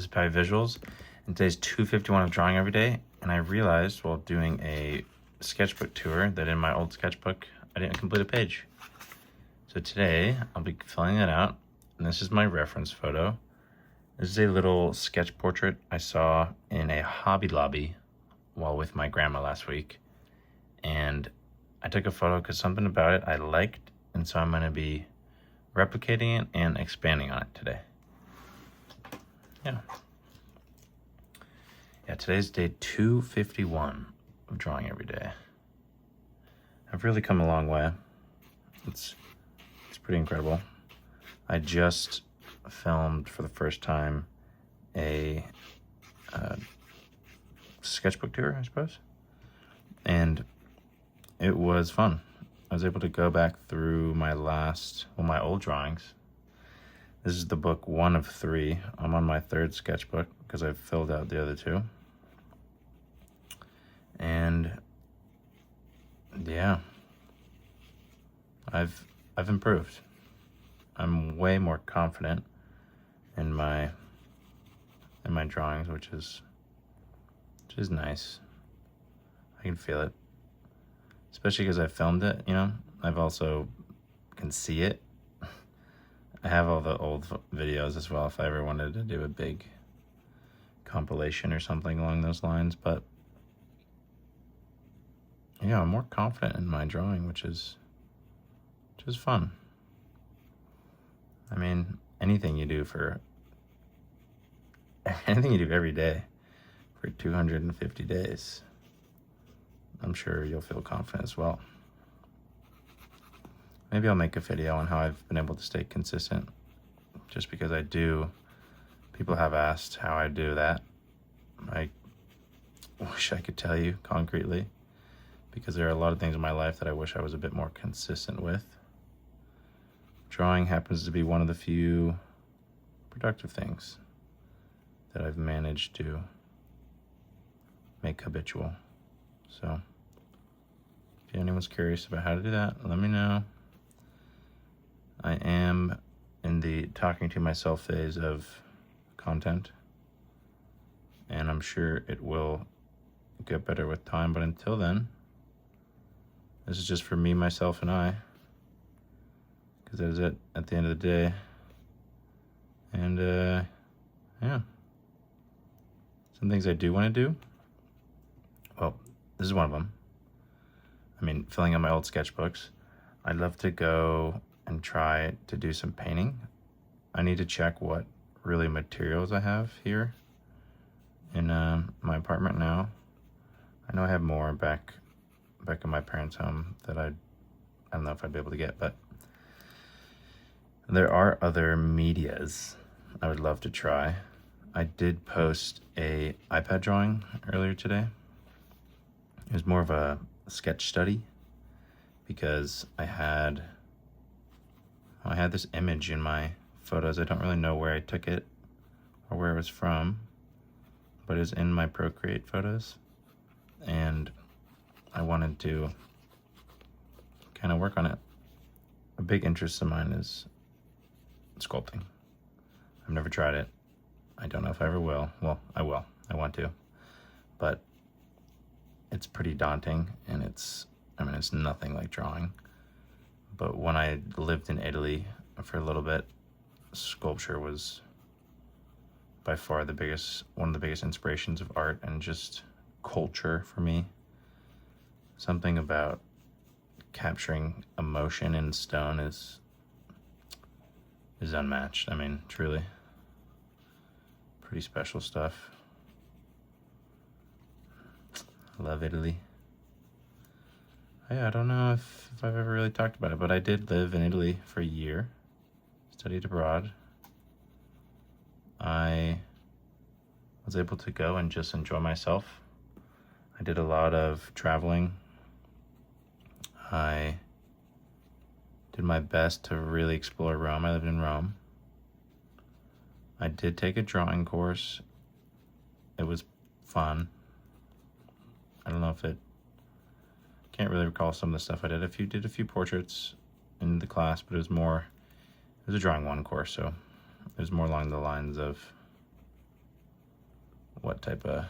This is Pi Visuals, and today's 251 of drawing every day. And I realized while doing a sketchbook tour that in my old sketchbook, I didn't complete a page. So today I'll be filling that out. And this is my reference photo. This is a little sketch portrait I saw in a Hobby Lobby while with my grandma last week. And I took a photo because something about it I liked. And so I'm going to be replicating it and expanding on it today. Yeah, today's day 251 of drawing every day. I've really come a long way. It's pretty incredible. I just filmed for the first time a sketchbook tour, I suppose. And it was fun. I was able to go back through my old drawings. This is the book 1 of 3. I'm on my 3rd sketchbook because I've filled out the other 2. And yeah, I've improved. I'm way more confident in my drawings, which is nice. I can feel it, especially because I filmed it. I've also can see it. I have all the old videos as well if I ever wanted to do a big compilation or something along those lines. But yeah, I'm more confident in my drawing, which is fun. I mean, anything you do every day for 250 days, I'm sure you'll feel confident as well. Maybe I'll make a video on how I've been able to stay consistent, just because I do. People have asked how I do that. I wish I could tell you concretely, because there are a lot of things in my life that I wish I was a bit more consistent with. Drawing happens to be one of the few productive things that I've managed to make habitual. So if anyone's curious about how to do that, let me know. I am in the talking to myself phase of content, and I'm sure it will get better with time. But until then, this is just for me, myself, and I, because that is it at the end of the day. And yeah, some things I do want to do. Well, this is one of them. I mean, filling out my old sketchbooks. I'd love to go and try to do some painting. I need to check what really materials I have here in my apartment now. I know I have more back in my parents' home that I don't know if I'd be able to get, but there are other medias I would love to try. I did post a iPad drawing earlier today. It was more of a sketch study because I had this image in my photos. I don't really know where I took it or where it was from, but it's in my Procreate photos, and I wanted to kind of work on it. A big interest of mine is sculpting. I've never tried it. I don't know if I ever will. Well, I will. I want to. But it's pretty daunting, and it's nothing like drawing. But when I lived in Italy for a little bit, sculpture was by far one of the biggest inspirations of art and just culture for me. Something about capturing emotion in stone is unmatched. I mean, truly. Pretty special stuff. I love Italy. Yeah, I don't know if I've ever really talked about it, but I did live in Italy for a year, studied abroad. I was able to go and just enjoy myself. I did a lot of traveling. I did my best to really explore Rome. I lived in Rome. I did take a drawing course. It was fun. I don't know if can't really recall some of the stuff I did. Did a few portraits in the class, but it was a drawing 1 course, so it was more along the lines of what type of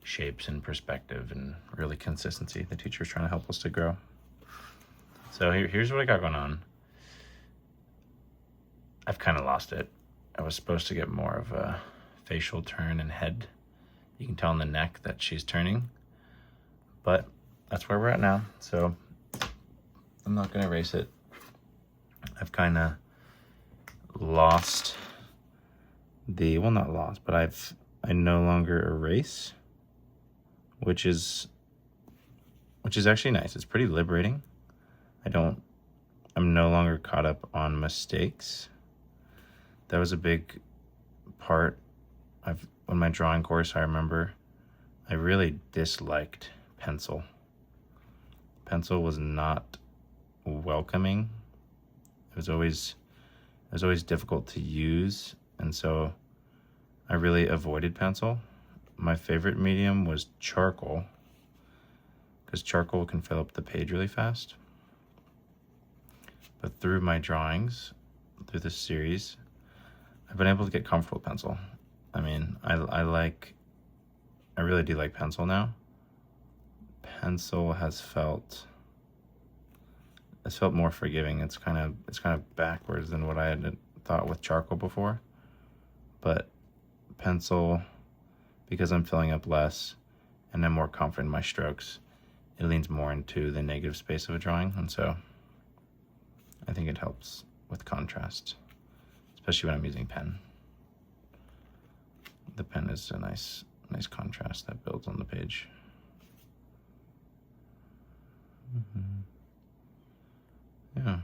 shapes and perspective and really consistency the teacher's trying to help us to grow. So here's what I got going on. I've kind of lost it. I was supposed to get more of a facial turn and head. You can tell in the neck that she's turning, but that's where we're at now. So I'm not gonna erase it. I've kind of lost the, well, not lost, but I no longer erase, which is actually nice. It's pretty liberating. I'm no longer caught up on mistakes. That was a big part. On my drawing course, I remember I really disliked pencil. Pencil was not welcoming. It was always difficult to use, and so I really avoided pencil. My favorite medium was charcoal, because charcoal can fill up the page really fast. But through my drawings, through this series, I've been able to get comfortable with pencil. I mean, I really do like pencil now. Pencil has felt more forgiving. It's kind of backwards than what I had thought with charcoal before. But pencil, because I'm filling up less and I'm more confident in my strokes, it leans more into the negative space of a drawing, and so I think it helps with contrast, especially when I'm using pen. The pen is a nice contrast that builds on the page. Yeah.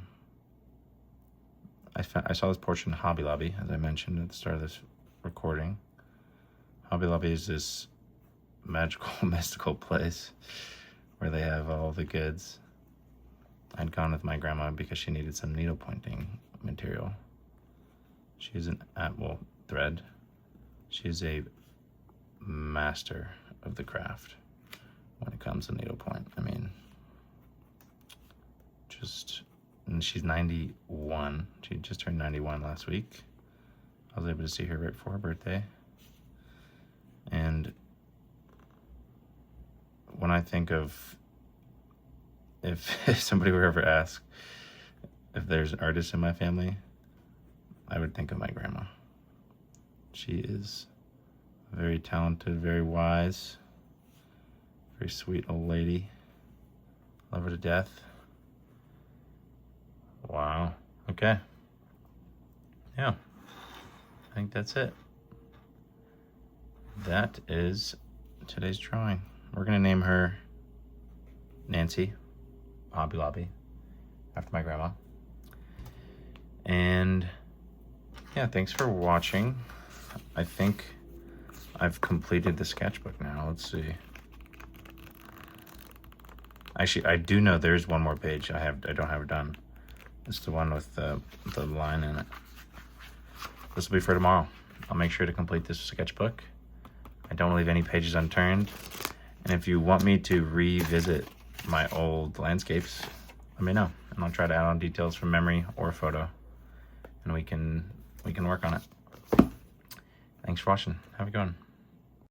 I saw this portrait in Hobby Lobby, as I mentioned at the start of this recording. Hobby Lobby is this magical, mystical place where they have all the goods. I'd gone with my grandma because she needed some needle pointing material. She's thread. She's a master of the craft when it comes to needlepoint. I mean, and she's 91. She just turned 91 last week. I was able to see her right before her birthday. And when I think of, if somebody were ever asked if there's an artist in my family, I would think of my grandma. She is very talented, very wise, very sweet old lady. Love her to death. Wow. Okay. Yeah. I think that's it. That is today's drawing. We're gonna name her Nancy, Hobby Lobby, after my grandma. And yeah, thanks for watching. I think I've completed the sketchbook now. Let's see. Actually, I do know there's one more page I don't have it done. It's the one with the line in it. This will be for tomorrow. I'll make sure to complete this sketchbook. I don't leave any pages unturned. And if you want me to revisit my old landscapes, let me know, and I'll try to add on details from memory or photo, and we can work on it. Thanks for watching. Have a good one.